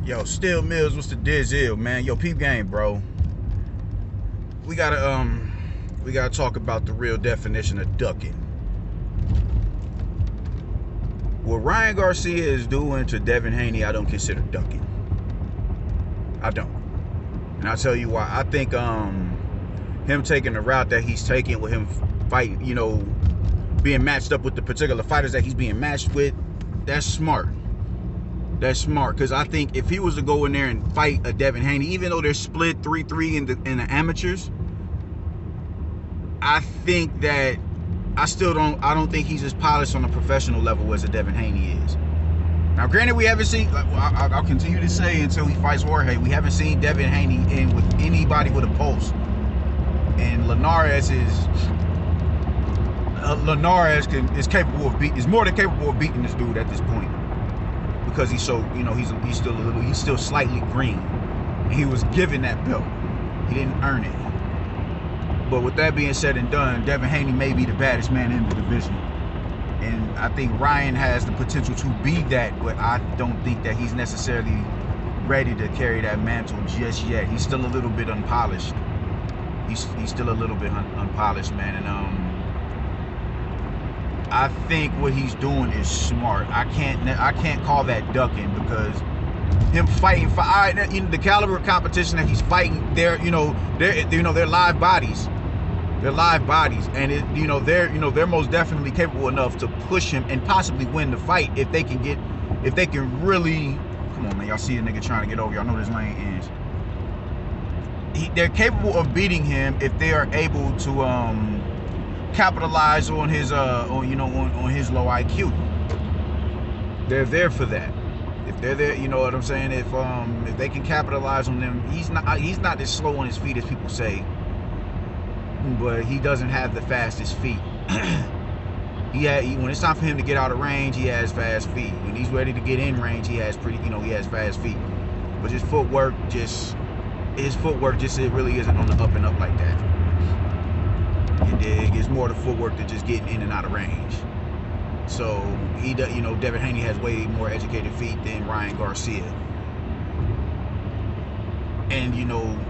Yo, Still Mills, what's the dizzle, man? Yo, peep game, bro. We gotta talk about the real definition of ducking. What Ryan Garcia is doing to Devin Haney, I don't consider ducking. I don't. And I'll tell you why. I think him taking the route that he's taking with him fight, being matched up with the particular fighters that he's being matched with, that's smart. That's smart, because I think if he was to go in there and fight a Devin Haney, even though they're split 3-3 in the amateurs, I think that I don't think he's as polished on a professional level as a Devin Haney is. Now, granted, we haven't seen, I'll continue to say until he fights Jorge, we haven't seen Devin Haney in with anybody with a pulse. And Linares is more than capable of beating this dude at this point. Because he's so, he's still slightly green. And he was given that belt. He didn't earn it. But with that being said and done, Devin Haney may be the baddest man in the division. And I think Ryan has the potential to be that, but I don't think that he's necessarily ready to carry that mantle just yet. He's still a little bit unpolished. He's still a little bit unpolished, man. And I think what he's doing is smart. I can't call that ducking, because him fighting for the caliber of competition that he's fighting, they're live bodies. They're live bodies, and they're most definitely capable enough to push him and possibly win the fight if they can really. Come on, man, y'all see a nigga trying to get over. Y'all know this lane ends. They're capable of beating him if they are able to capitalize on his on his low IQ. They're there for that. If they're there, you know what I'm saying. If they can capitalize on them, he's not as slow on his feet as people say, but he doesn't have the fastest feet. When it's time for him to get out of range, he has fast feet. When he's ready to get in range, he has fast feet. But his footwork just it really isn't on the up and up like that. You dig? It's more the footwork than just getting in and out of range. So Devin Haney has way more educated feet than Ryan Garcia. And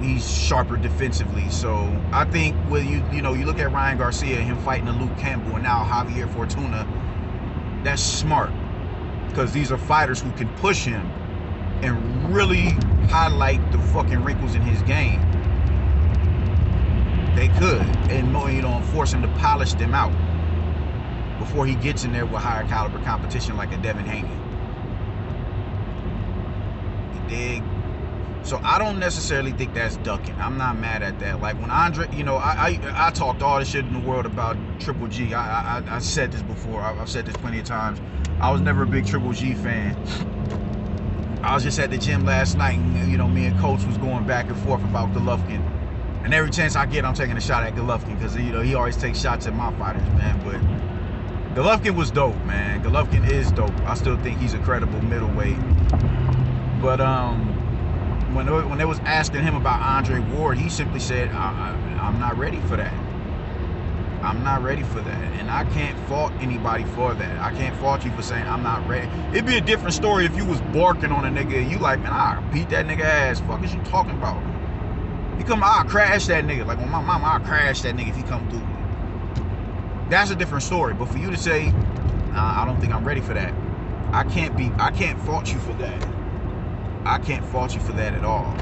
he's sharper defensively. So I think when you look at Ryan Garcia and him fighting a Luke Campbell and now Javier Fortuna, that's smart, because these are fighters who can push him and really highlight the fucking wrinkles in his game. They could, and force him to polish them out before he gets in there with higher caliber competition like a Devin Haney. You dig? So I don't necessarily think that's ducking. I'm not mad at that. Like when Andre, I talked all the shit in the world about Triple G. I said this before. I've said this plenty of times. I was never a big Triple G fan. I was just at the gym last night, and me and Coach was going back and forth about Golovkin. And every chance I get, I'm taking a shot at Golovkin, because he always takes shots at my fighters, man. But Golovkin was dope, man. Golovkin is dope. I still think he's a credible middleweight. But when they was asking him about Andre Ward, he simply said, I'm not ready for that. I'm not ready for that. And I can't fault anybody for that. I can't fault you for saying I'm not ready. It'd be a different story if you was barking on a nigga and you like, man, I'll beat that nigga ass. Fuck is you talking about? I'll crash that nigga. Like, on my mama, I'll crash that nigga if he come through. That's a different story. But for you to say, I don't think I'm ready for that, I can't fault you for that. I can't fault you for that at all.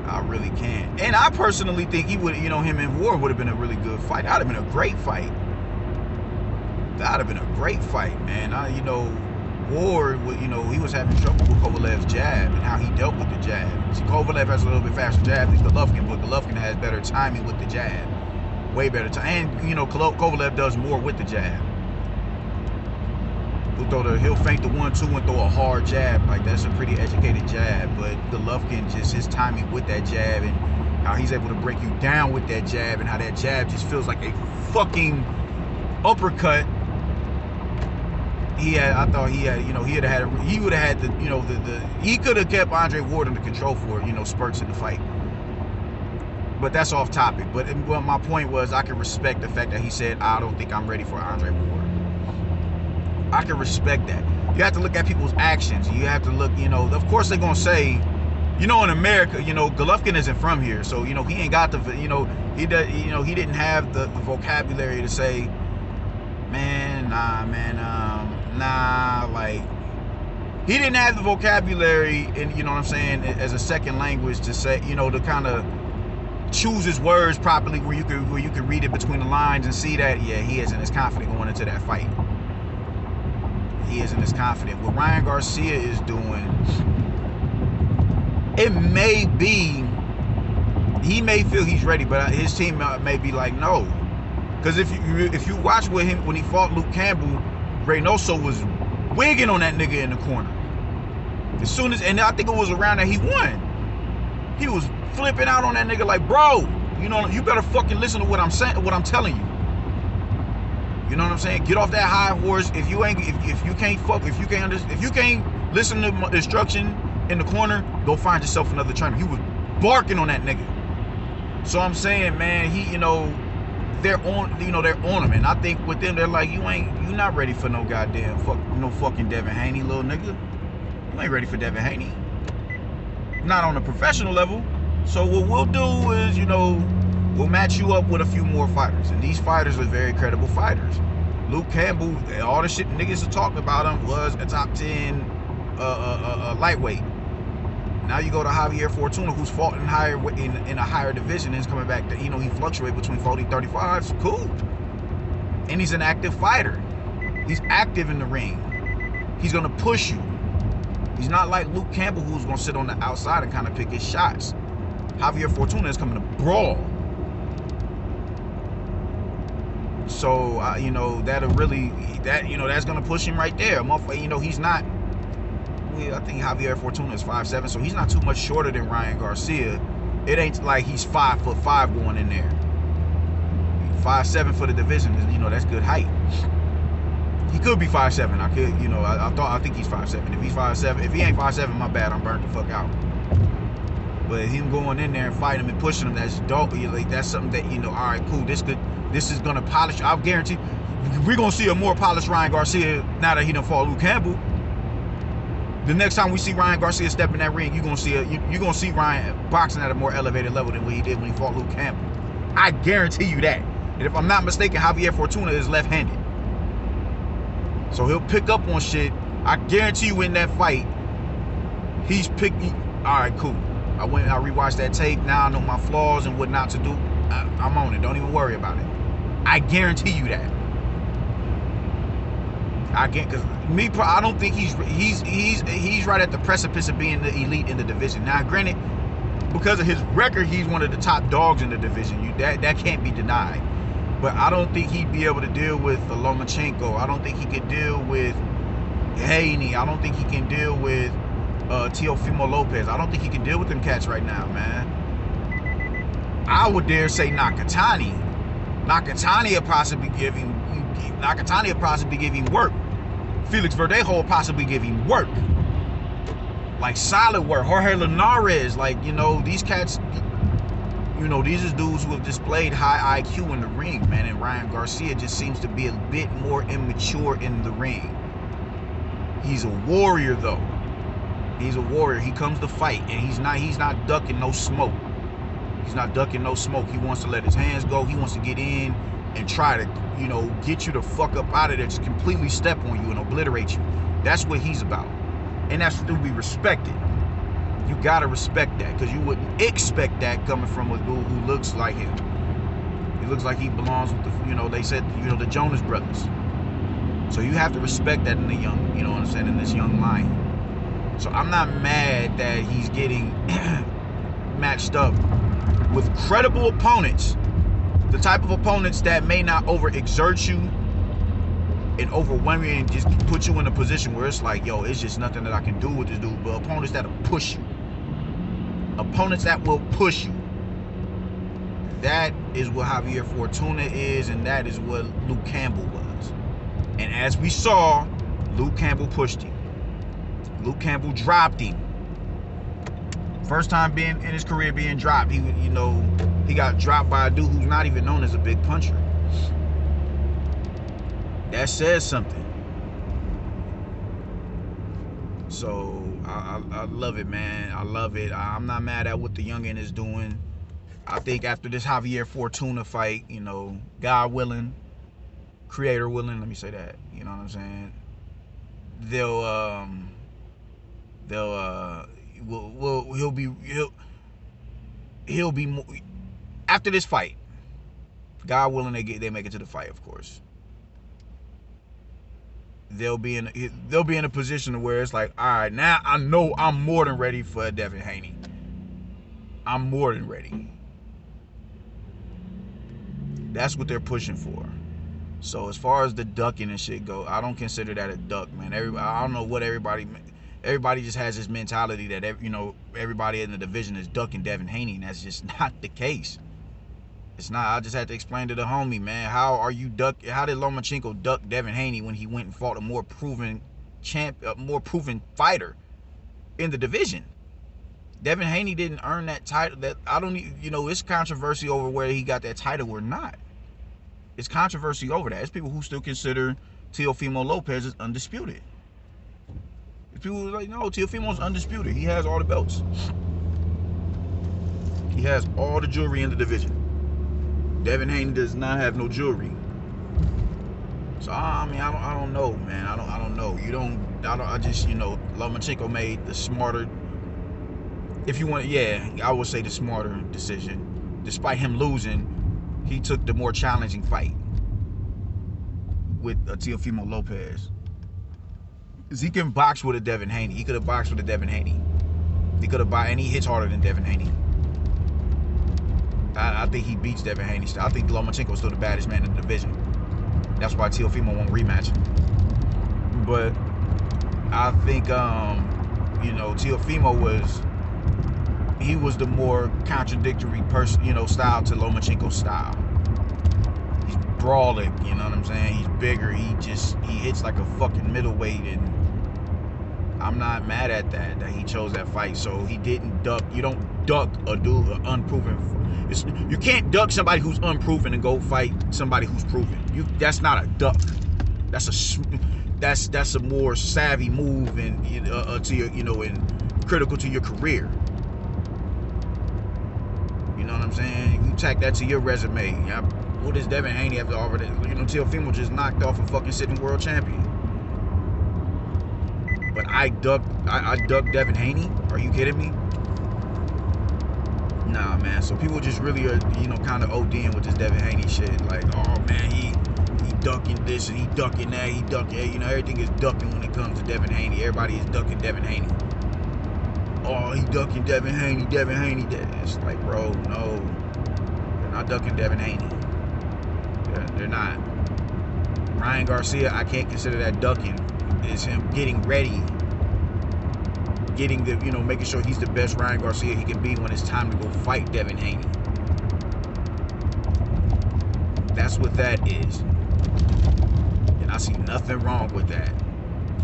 I really can't. And I personally think he would, him and Ward would have been a really good fight. That'd have been a great fight. That'd have been a great fight, man. Ward, he was having trouble with Kovalev's jab and how he dealt with the jab. See, Kovalev has a little bit faster jab than Golovkin, but Golovkin has better timing with the jab. Way better time. And, Kovalev does more with the jab. He'll feint the 1-2 and throw a hard jab. Like, that's a pretty educated jab. But Golovkin, just his timing with that jab and how he's able to break you down with that jab, and how that jab just feels like a fucking uppercut. He could have kept Andre Ward under control for, spurts in the fight. But that's off topic. But my point was, I can respect the fact that he said, I don't think I'm ready for Andre Ward. I can respect that. You have to look at people's actions. You have to look, you know, of course they're gonna say, you know, in America, you know, Golovkin isn't from here, so you know he ain't got the, you know, he does, you know, he didn't have the vocabulary to say, man, nah, like he didn't have the vocabulary, and you know what I'm saying, as a second language to say, you know, to kind of choose his words properly, where you could read it between the lines and see that, yeah, he isn't as confident going into that fight. He isn't as confident. What Ryan Garcia is doing, it may be, he may feel he's ready, but his team may be like, no. Because if you watch with him when he fought Luke Campbell, Reynoso was wigging on that nigga in the corner. As soon as, and I think it was around that he won, he was flipping out on that nigga like, bro, you know, you better fucking listen to what I'm saying, what I'm telling you. You know what I'm saying? Get off that high horse. If you can't listen to instruction in the corner, go find yourself another trainer. He was barking on that nigga. So I'm saying, man, he, you know, they're on him, and I think with them, they're like, you not ready for no goddamn fucking Devin Haney, little nigga. You ain't ready for Devin Haney. Not on a professional level. So what we'll do is, you know, we'll match you up with a few more fighters, and these fighters are very credible fighters. Luke Campbell, all the shit niggas are talking about him was a top 10 lightweight. Now you go to Javier Fortuna, who's fought in a higher division, and is coming back to, you know, he fluctuates between 40 and 35. It's cool. And he's an active fighter. He's active in the ring. He's gonna push you. He's not like Luke Campbell, who's gonna sit on the outside and kind of pick his shots. Javier Fortuna is coming to brawl. So you know, that'll really, you know, that's gonna push him right there. You know, he's not, I think Javier Fortuna is 5'7", so he's not too much shorter than Ryan Garcia. It ain't like he's 5'5" going in there. 5'7" for the division is, you know, that's good height. He could be 5'7". I could, you know, I think he's 5'7". If he's 5'7", if he ain't 5'7", my bad, I'm burnt the fuck out. But him going in there and fighting him and pushing him, that's dope. Like, that's something that, you know, all right, cool. This is gonna polish. I'll guarantee we're gonna see a more polished Ryan Garcia now that he done fought Luke Campbell. The next time we see Ryan Garcia step in that ring, you're gonna see Ryan boxing at a more elevated level than what he did when he fought Luke Campbell. I guarantee you that. And if I'm not mistaken, Javier Fortuna is left-handed, so he'll pick up on shit. I guarantee you in that fight, he's picking. All right, cool. I rewatched that tape. Now I know my flaws and what not to do. I'm on it. Don't even worry about it. I guarantee you that. I don't think he's right at the precipice of being the elite in the division. Now, granted, because of his record, he's one of the top dogs in the division. That can't be denied. But I don't think he'd be able to deal with Lomachenko. I don't think he could deal with Haney. I don't think he can deal with Teofimo Lopez. I don't think he can deal with them cats right now, man. I would dare say Nakatani. Nakatani will possibly give him work. Felix Verdejo will possibly give him work. Like solid work. Jorge Linares, like, you know, these cats, you know, these are dudes who have displayed high IQ in the ring, man. And Ryan Garcia just seems to be a bit more immature in the ring. He's a warrior, though. He's a warrior. He comes to fight, and he's not ducking no smoke. He's not ducking no smoke. He wants to let his hands go. He wants to get in and try to, you know, get you the fuck up out of there, just completely step on you and obliterate you. That's what he's about. And that's to be respected. You gotta respect that, because you wouldn't expect that coming from a dude who looks like him. He looks like he belongs with the, you know, they said, you know, the Jonas Brothers. So you have to respect that in the young, you know what I'm saying, in this young lion. So I'm not mad that he's getting matched up with credible opponents. The type of opponents that may not overexert you and overwhelm you and just put you in a position where it's like, yo, it's just nothing that I can do with this dude. But opponents that'll push you. Opponents that will push you. That is what Javier Fortuna is, and that is what Luke Campbell was. And as we saw, Luke Campbell pushed him. Luke Campbell dropped him. First time being in his career being dropped. He, you know, he got dropped by a dude who's not even known as a big puncher. That says something. So I love it, man. I love it. I'm not mad at what the youngin is doing. I think after this Javier Fortuna fight, you know, God willing, creator willing, let me say that, you know what I'm saying, they'll he'll be more, after this fight, God willing, they make it to the fight, of course. They'll be in a position where it's like, all right, now I know I'm more than ready for Devin Haney. I'm more than ready. That's what they're pushing for. So as far as the ducking and shit go, I don't consider that a duck, man. I don't know what everybody just has this mentality that everybody in the division is ducking Devin Haney, and that's just not the case. It's not. I just had to explain to the homie, man, how did Lomachenko duck Devin Haney when he went and fought a more proven fighter in the division? Devin Haney didn't earn that title. That I don't, it's controversy over whether he got that title or not. It's controversy over that. It's people who still consider Teofimo Lopez is undisputed. It's people who are like, no, Teofimo's undisputed. He has all the belts. He has all the jewelry in the division. Devin Haney does not have no jewelry. So I mean, I don't know, man. I don't know. I just, Lomachenko made the smarter, if you want, I would say the smarter decision. Despite him losing, he took the more challenging fight with Teofimo Lopez. Because he can box with a Devin Haney. He could have boxed with a Devin Haney. He could have boxed, and he hits harder than Devin Haney. I think he beats Devin Haney still. I think Lomachenko's still the baddest man in the division. That's why Teofimo won't rematch him. But I think, Teofimo was the more contradictory person, style to Lomachenko's style. He's brawling, you know what I'm saying? He's bigger. He hits like a fucking middleweight, and I'm not mad at that he chose that fight. So he didn't duck. You don't duck a dude, an unproven. You can't duck somebody who's unproven and go fight somebody who's proven. That's not a duck. That's a more savvy move and to your, and critical to your career. You know what I'm saying? You tack that to your resume. What does Devin Haney have to offer? Teofimo just knocked off a fucking sitting world champion. But I ducked Devin Haney? Are you kidding me? Nah, man. So people just really are, kind of ODing with this Devin Haney shit. Like, oh man, he ducking this and he ducking that, he ducking, everything is ducking when it comes to Devin Haney. Everybody is ducking Devin Haney. Oh, he ducking Devin Haney. It's like, bro, no. They're not ducking Devin Haney. They're not. Ryan Garcia, I can't consider that ducking. It's him getting ready. Making sure he's the best Ryan Garcia he can be when it's time to go fight Devin Haney. That's what that is. And I see nothing wrong with that.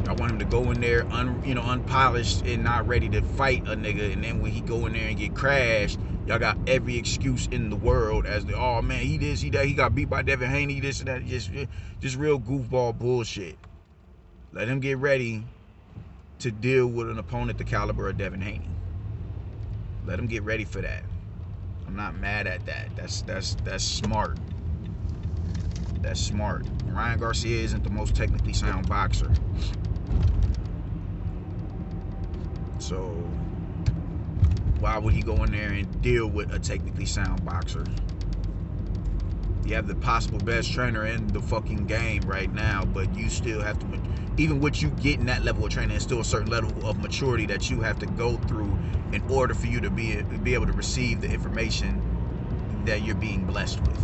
I want him to go in there unpolished and not ready to fight a nigga, and then when he go in there and get crashed, y'all got every excuse in the world as the, oh man, he this, he that, he got beat by Devin Haney, this and that. Just real goofball bullshit. Let him get ready to deal with an opponent the caliber of Devin Haney. Let him get ready for that. I'm not mad at that. That's smart. That's smart. Ryan Garcia isn't the most technically sound boxer. So why would he go in there and deal with a technically sound boxer? You have the possible best trainer in the fucking game right now, but you still have to, even with you getting that level of training, there's still a certain level of maturity that you have to go through in order for you to be able to receive the information that you're being blessed with.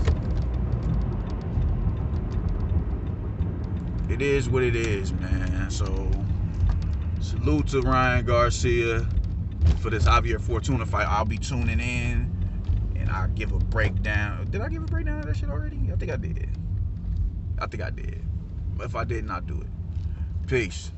It is what it is, man. So salute to Ryan Garcia for this Javier Fortuna fight. I'll be tuning in and I'll give a breakdown. Did I give a breakdown of that shit already? I think I did. But if I didn't, I'll do it. Peace.